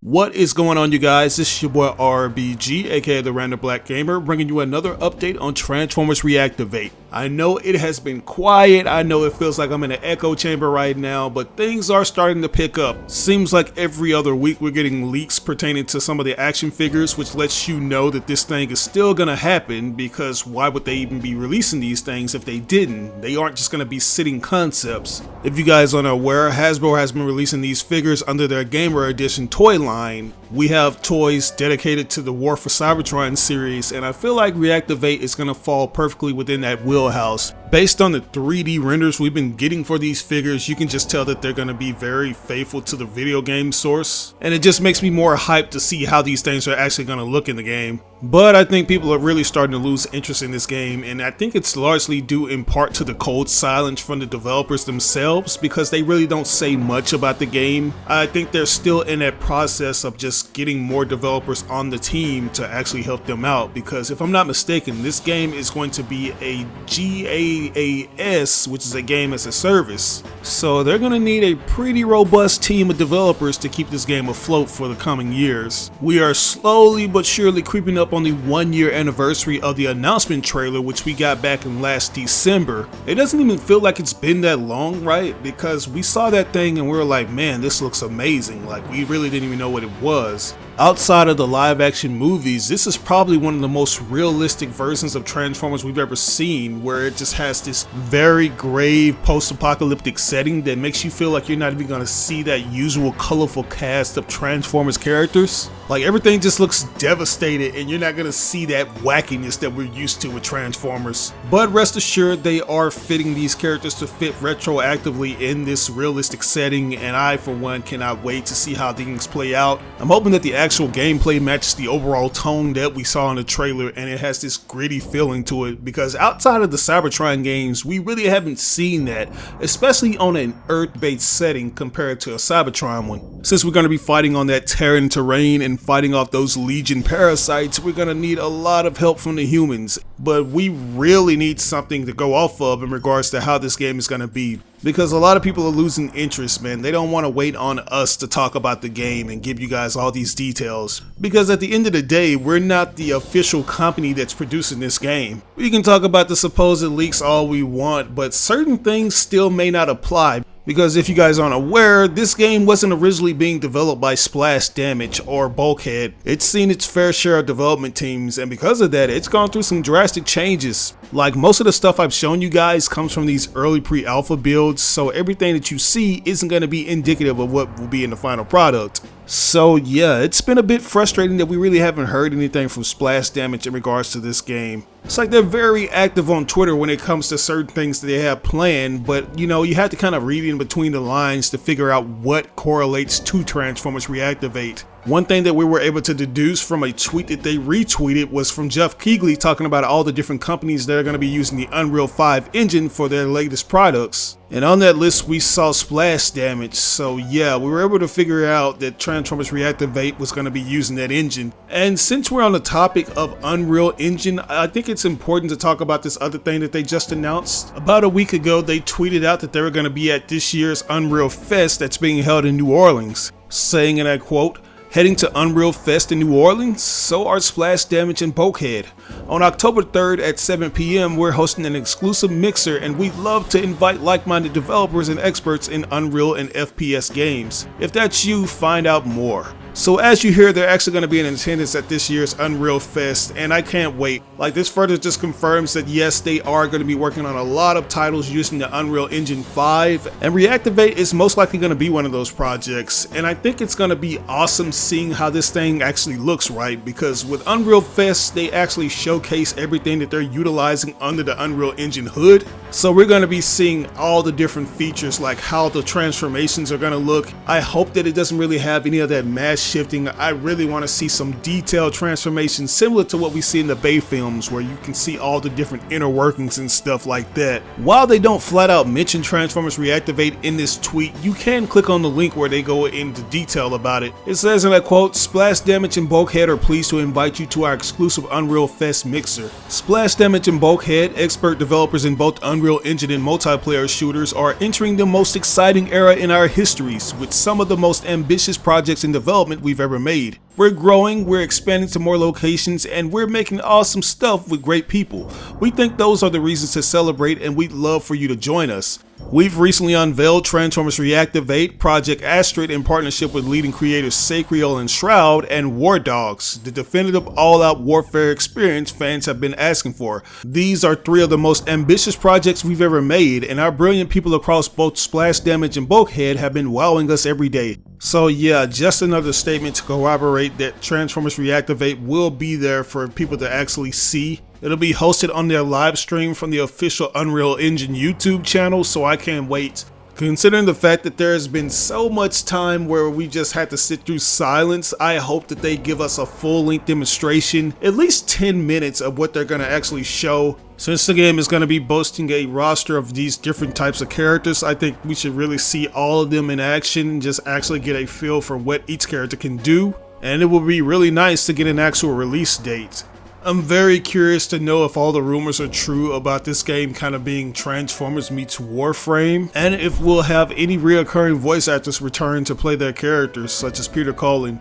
What is going on, you guys? This is your boy RBG, aka the RandomBlackGamer, bringing you another update on Transformers Reactivate. I know it has been quiet, I know it feels like I'm in an echo chamber right now, but things are starting to pick up. Seems like every other week we're getting leaks pertaining to some of the action figures, which lets you know that this thing is still gonna happen, because why would they even be releasing these things if they didn't? They aren't just gonna be sitting concepts. If you guys aren't aware, Hasbro has been releasing these figures under their Gamer Edition toy line. We have toys dedicated to the War for Cybertron series, and I feel like Reactivate is going to fall perfectly within that wheelhouse. Based on the 3D renders we've been getting for these figures, you can just tell that they're going to be very faithful to the video game source, and it just makes me more hyped to see how these things are actually going to look in the game. But I think people are really starting to lose interest in this game, and I think it's largely due in part to the cold silence from the developers themselves, because they really don't say much about the game. I think they're still in that process of just getting more developers on the team to actually help them out, because if I'm not mistaken, this game is going to be a GaaS, which is a game as a service. So they're going to need a pretty robust team of developers to keep this game afloat for the coming years. We are slowly but surely creeping up on the 1-year anniversary of the announcement trailer, which we got back in last December. It doesn't even feel like it's been that long, right? Because we saw that thing and we were like, man, this looks amazing. Like, we really didn't even know what it was. Outside of the live action movies, this is probably one of the most realistic versions of Transformers we've ever seen, where it just has this very grave post-apocalyptic setting that makes you feel like you're not even going to see that usual colorful cast of Transformers characters. Like, everything just looks devastated and you're not going to see that wackiness that we're used to with Transformers. But rest assured, they are fitting these characters to fit retroactively in this realistic setting, and I for one cannot wait to see how things play out. I'm hoping that the actual gameplay matches the overall tone that we saw in the trailer, and it has this gritty feeling to it, because outside of the Cybertron games, we really haven't seen that, especially on an Earth-based setting compared to a Cybertron one. Since we're going to be fighting on that Terran terrain and fighting off those Legion parasites, we're going to need a lot of help from the humans, but we really need something to go off of in regards to how this game is going to be. Because a lot of people are losing interest, man. They don't want to wait on us to talk about the game and give you guys all these details. Because at the end of the day, we're not the official company that's producing this game. We can talk about the supposed leaks all we want, but certain things still may not apply. Because if you guys aren't aware, this game wasn't originally being developed by Splash Damage or Bulkhead. It's seen its fair share of development teams, and because of that, it's gone through some drastic changes. Like, most of the stuff I've shown you guys comes from these early pre-alpha builds, so everything that you see isn't going to be indicative of what will be in the final product. So yeah, it's been a bit frustrating that we really haven't heard anything from Splash Damage in regards to this game. It's like they're very active on Twitter when it comes to certain things that they have planned, but you know, you have to kind of read in between the lines to figure out what correlates to Transformers Reactivate. One thing that we were able to deduce from a tweet that they retweeted was from Jeff Keighley talking about all the different companies that are going to be using the Unreal 5 engine for their latest products. And on that list we saw Splash Damage, so yeah, we were able to figure out that Transformers Reactivate was going to be using that engine. And since we're on the topic of Unreal Engine, I think it's important to talk about this other thing that they just announced. About a week ago, they tweeted out that they were going to be at this year's Unreal Fest that's being held in New Orleans, saying, and I quote, "Heading to Unreal Fest in New Orleans? So are Splash Damage and Bulkhead. On October 3rd at 7 p.m, we're hosting an exclusive mixer, and we'd love to invite like-minded developers and experts in Unreal and FPS games. If that's you, find out more." So as you hear, they're actually going to be in attendance at this year's Unreal Fest, and I can't wait. Like, this further just confirms that yes, they are going to be working on a lot of titles using the Unreal Engine 5, and Reactivate is most likely going to be one of those projects. And I think it's going to be awesome seeing how this thing actually looks, right? Because with Unreal Fest, they actually showcase everything that they're utilizing under the Unreal Engine hood. So we're going to be seeing all the different features, like how the transformations are going to look. I hope that it doesn't really have any of that mass shifting. I really want to see some detailed transformations similar to what we see in the Bay films, where you can see all the different inner workings and stuff like that. While they don't flat out mention Transformers Reactivate in this tweet, you can click on the link where they go into detail about it. It says, and I quote, "Splash Damage and Bulkhead are pleased to invite you to our exclusive Unreal Fest mixer. Splash Damage and Bulkhead, expert developers in both Unreal Unreal Engine and multiplayer shooters are entering the most exciting era in our histories with some of the most ambitious projects in development we've ever made. We're growing, we're expanding to more locations, and we're making awesome stuff with great people. We think those are the reasons to celebrate, and we'd love for you to join us. We've recently unveiled Transformers Reactivate, Project Astrid in partnership with leading creators Sacriel and Shroud, and War Dogs, the definitive all-out warfare experience fans have been asking for. These are three of the most ambitious projects we've ever made, and our brilliant people across both Splash Damage and Bulkhead have been wowing us every day. So yeah, just another statement to corroborate that Transformers Reactivate will be there for people to actually see. It'll be hosted on their live stream from the official Unreal Engine YouTube channel, so I can't wait. Considering the fact that there has been so much time where we just had to sit through silence, I hope that they give us a full-length demonstration, at least 10 minutes of what they're going to actually show. Since the game is going to be boasting a roster of these different types of characters, I think we should really see all of them in action and just actually get a feel for what each character can do. And it will be really nice to get an actual release date. I'm very curious to know if all the rumors are true about this game kind of being Transformers meets Warframe, and if we'll have any reoccurring voice actors return to play their characters, such as Peter Cullen.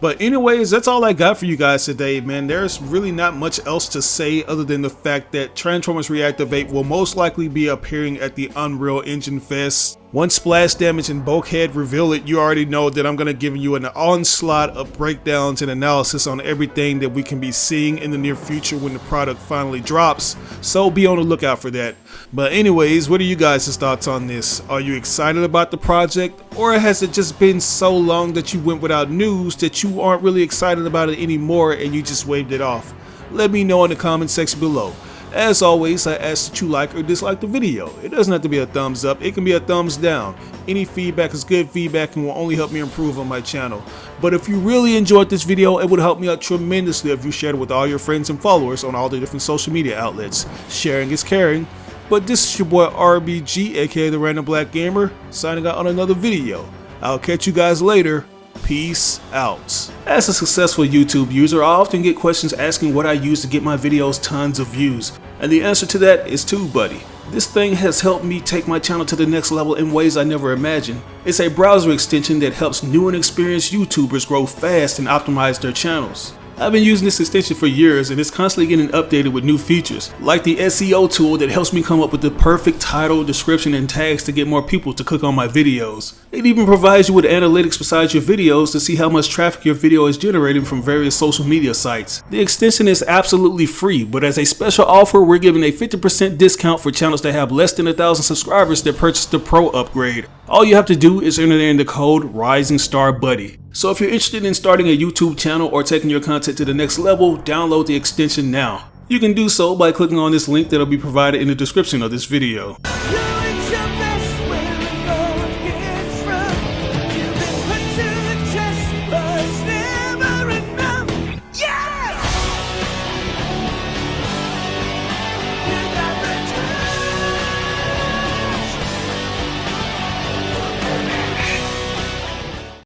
But anyways, that's all I got for you guys today, man. There's really not much else to say other than the fact that Transformers Reactivate will most likely be appearing at the Unreal Engine Fest. Once Splash Damage and Bulkhead reveal it, you already know that I'm going to give you an onslaught of breakdowns and analysis on everything that we can be seeing in the near future when the product finally drops, so be on the lookout for that. But anyways, what are you guys' thoughts on this? Are you excited about the project, or has it just been so long that you went without news that you aren't really excited about it anymore and you just waved it off? Let me know in the comment section below. As always, I ask that you like or dislike the video. It doesn't have to be a thumbs up, it can be a thumbs down. Any feedback is good feedback and will only help me improve on my channel. But if you really enjoyed this video, it would help me out tremendously if you shared it with all your friends and followers on all the different social media outlets. Sharing is caring. But this is your boy RBG, aka the RandomBlackGamer, signing out on another video. I'll catch you guys later. Peace out. As a successful YouTube user, I often get questions asking what I use to get my videos tons of views. And the answer to that is TubeBuddy. This thing has helped me take my channel to the next level in ways I never imagined. It's a browser extension that helps new and experienced YouTubers grow fast and optimize their channels. I've been using this extension for years and it's constantly getting updated with new features, like the SEO tool that helps me come up with the perfect title, description, and tags to get more people to click on my videos. It even provides you with analytics beside your videos to see how much traffic your video is generating from various social media sites. The extension is absolutely free, but as a special offer, we're giving a 50% discount for channels that have less than 1,000 subscribers that purchase the Pro upgrade. All you have to do is enter in the code RisingStarBuddy. So if you're interested in starting a YouTube channel or taking your content to the next level, download the extension now. You can do so by clicking on this link that'll be provided in the description of this video.